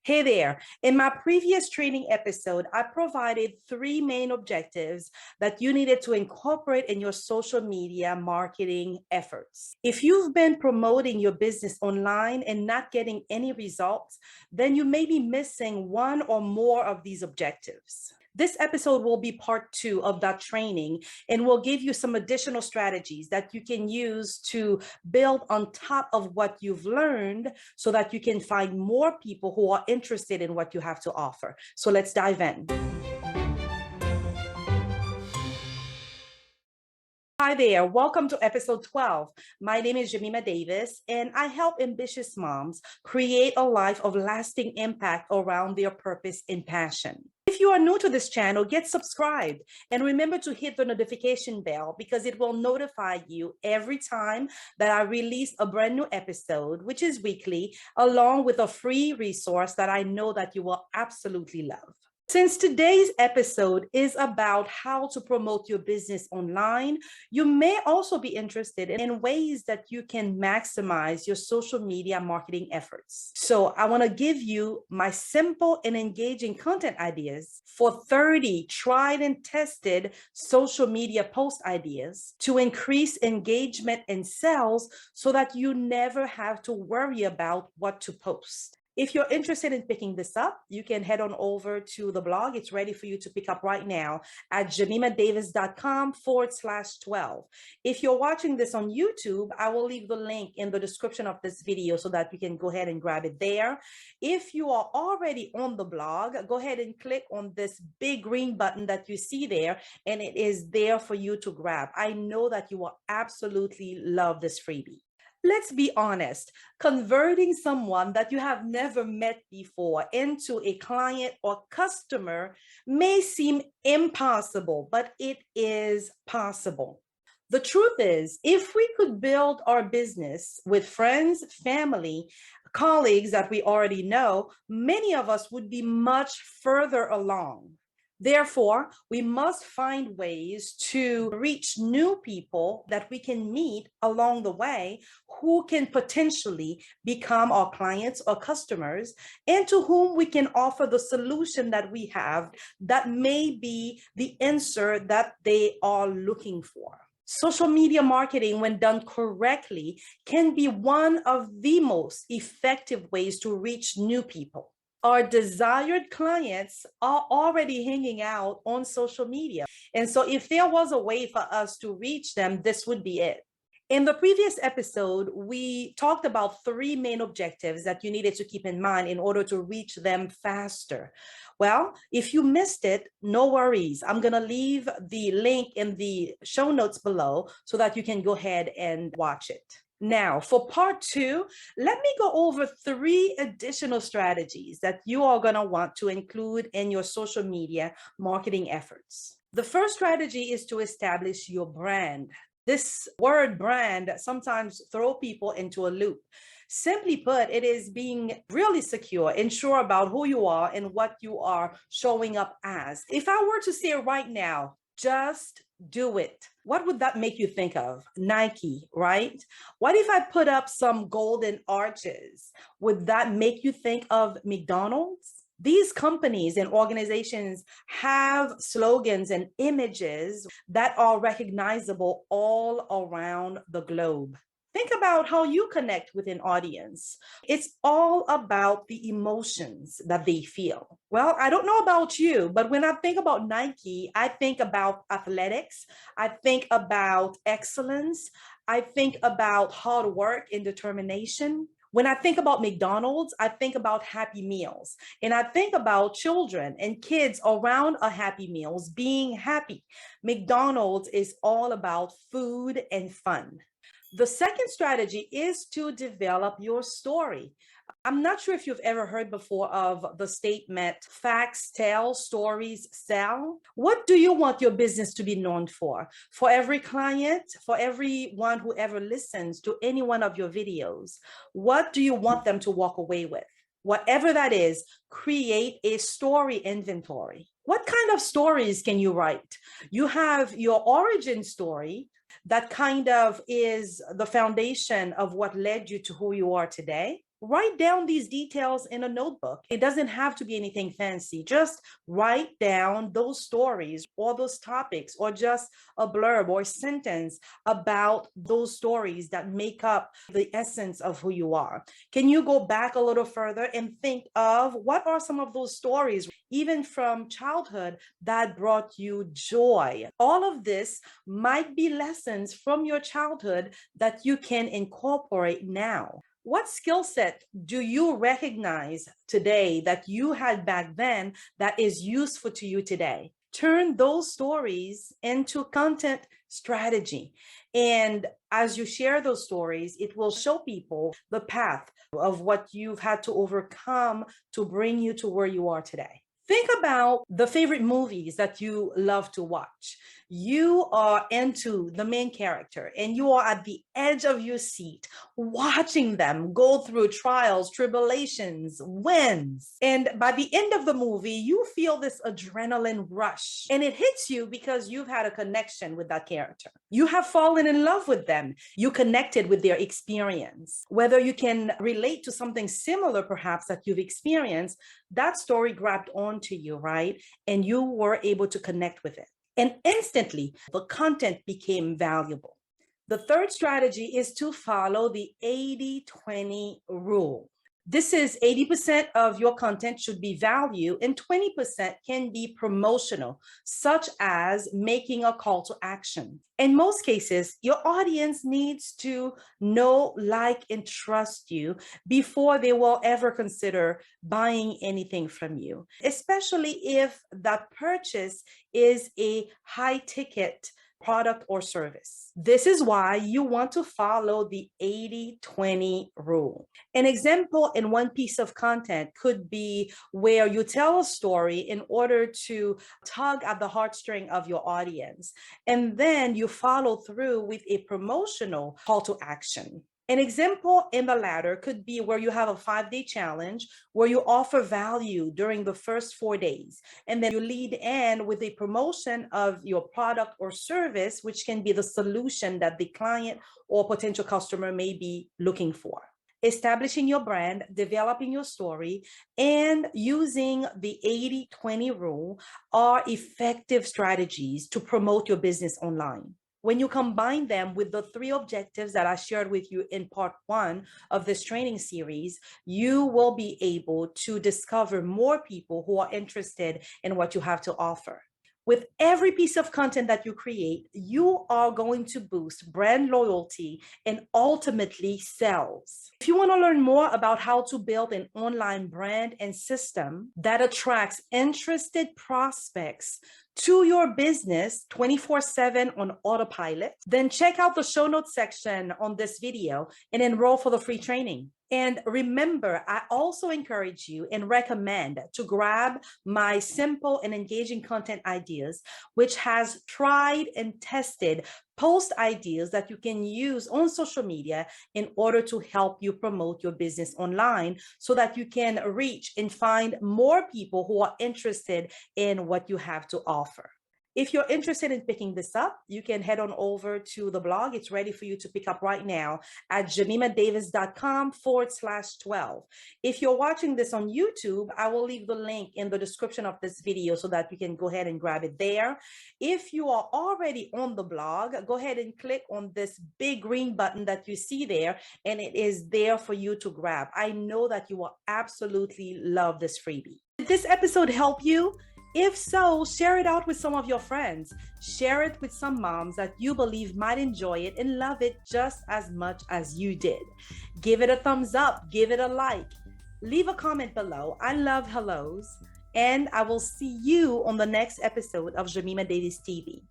Hey there. In my previous training episode, I provided three main objectives that you needed to incorporate in your social media marketing efforts. If you've been promoting your business online and not getting any results, then you may be missing one or more of these objectives. This episode will be part 2 of that training and will give you some additional strategies that you can use to build on top of what you've learned so that you can find more people who are interested in what you have to offer. So let's dive in. Hi there, welcome to episode 12. My name is Jemima Davis, and I help ambitious moms create a life of lasting impact around their purpose and passion. If you are new to this channel, get subscribed and remember to hit the notification bell because it will notify you every time that I release a brand new episode, which is weekly, along with a free resource that I know that you will absolutely love. Since today's episode is about how to promote your business online, you may also be interested in ways that you can maximize your social media marketing efforts. So I want to give you my simple and engaging content ideas for 30 tried and tested social media post ideas to increase engagement and sales so that you never have to worry about what to post. If you're interested in picking this up, you can head on over to the blog. It's ready for you to pick up right now at jemimadavis.com/12. If you're watching this on YouTube, I will leave the link in the description of this video so that you can go ahead and grab it there. If you are already on the blog, go ahead and click on this big green button that you see there, and it is there for you to grab. I know that you will absolutely love this freebie. Let's be honest, converting someone that you have never met before into a client or customer may seem impossible, but it is possible. The truth is, if we could build our business with friends, family, colleagues that we already know, many of us would be much further along. Therefore, we must find ways to reach new people that we can meet along the way who can potentially become our clients or customers and to whom we can offer the solution that we have that may be the answer that they are looking for. Social media marketing, when done correctly, can be one of the most effective ways to reach new people. Our desired clients are already hanging out on social media. And so if there was a way for us to reach them, this would be it. In the previous episode, we talked about three main objectives that you needed to keep in mind in order to reach them faster. Well, if you missed it, no worries. I'm going to leave the link in the show notes below so that you can go ahead and watch it. Now, for part 2, let me go over 3 additional strategies that you are going to want to include in your social media marketing efforts. The first strategy is to establish your brand. This word brand sometimes throws people into a loop. Simply put, it is being really secure and sure about who you are and what you are showing up as. If I were to say right now, just do it, what would that make you think of? Nike, right? What if I put up some golden arches? Would that make you think of McDonald's? These companies and organizations have slogans and images that are recognizable all around the globe. Think about how you connect with an audience. It's all about the emotions that they feel. Well, I don't know about you, but when I think about Nike, I think about athletics. I think about excellence. I think about hard work and determination. When I think about McDonald's, I think about Happy Meals. And I think about children and kids around a Happy Meals being happy. McDonald's is all about food and fun. The second strategy is to develop your story. I'm not sure if you've ever heard before of the statement, facts tell, stories sell. What do you want your business to be known for? For every client, for everyone who ever listens to any one of your videos, what do you want them to walk away with? Whatever that is, create a story inventory. What kind of stories can you write? You have your origin story. That kind of is the foundation of what led you to who you are today. Write down these details in a notebook. It doesn't have to be anything fancy. Just write down those stories or those topics or just a blurb or sentence about those stories that make up the essence of who you are. Can you go back a little further and think of what are some of those stories, even from childhood, that brought you joy? All of this might be lessons from your childhood that you can incorporate now. What skill set do you recognize today that you had back then that is useful to you today? Turn those stories into content strategy. And as you share those stories, it will show people the path of what you've had to overcome to bring you to where you are today. Think about the favorite movies that you love to watch. You are into the main character and you are at the edge of your seat watching them go through trials, tribulations, wins. And by the end of the movie, you feel this adrenaline rush and it hits you because you've had a connection with that character. You have fallen in love with them. You connected with their experience. Whether you can relate to something similar, perhaps, that you've experienced, that story grabbed onto you, right? And you were able to connect with it. And instantly, the content became valuable. The third strategy is to follow the 80-20 rule. This is 80% of your content should be value and 20% can be promotional, such as making a call to action. In most cases, your audience needs to know, like, and trust you before they will ever consider buying anything from you, especially if that purchase is a high ticket product or service. This is why you want to follow the 80-20 rule. An example in one piece of content could be where you tell a story in order to tug at the heartstring of your audience, and then you follow through with a promotional call to action. An example in the latter could be where you have a 5-day challenge where you offer value during the first 4 days, and then you lead in with a promotion of your product or service, which can be the solution that the client or potential customer may be looking for. Establishing your brand, developing your story, and using the 80-20 rule are effective strategies to promote your business online. When you combine them with the 3 objectives that I shared with you in part 1 of this training series, you will be able to discover more people who are interested in what you have to offer. With every piece of content that you create, you are going to boost brand loyalty and ultimately sales. If you want to learn more about how to build an online brand and system that attracts interested prospects to your business 24/7 on autopilot, then check out the show notes section on this video and enroll for the free training. And remember, I also encourage you and recommend to grab my simple and engaging content ideas, which has tried and tested post ideas that you can use on social media in order to help you promote your business online so that you can reach and find more people who are interested in what you have to offer. If you're interested in picking this up, you can head on over to the blog. It's ready for you to pick up right now at jemimadavis.com/12. If you're watching this on YouTube, I will leave the link in the description of this video so that you can go ahead and grab it there. If you are already on the blog, go ahead and click on this big green button that you see there, and it is there for you to grab. I know that you will absolutely love this freebie. Did this episode help you? If so, share it out with some of your friends. Share it with some moms that you believe might enjoy it and love it just as much as you did. Give it a thumbs up, give it a like, leave a comment below. I love hellos, and I will see you on the next episode of Jemima Davis TV.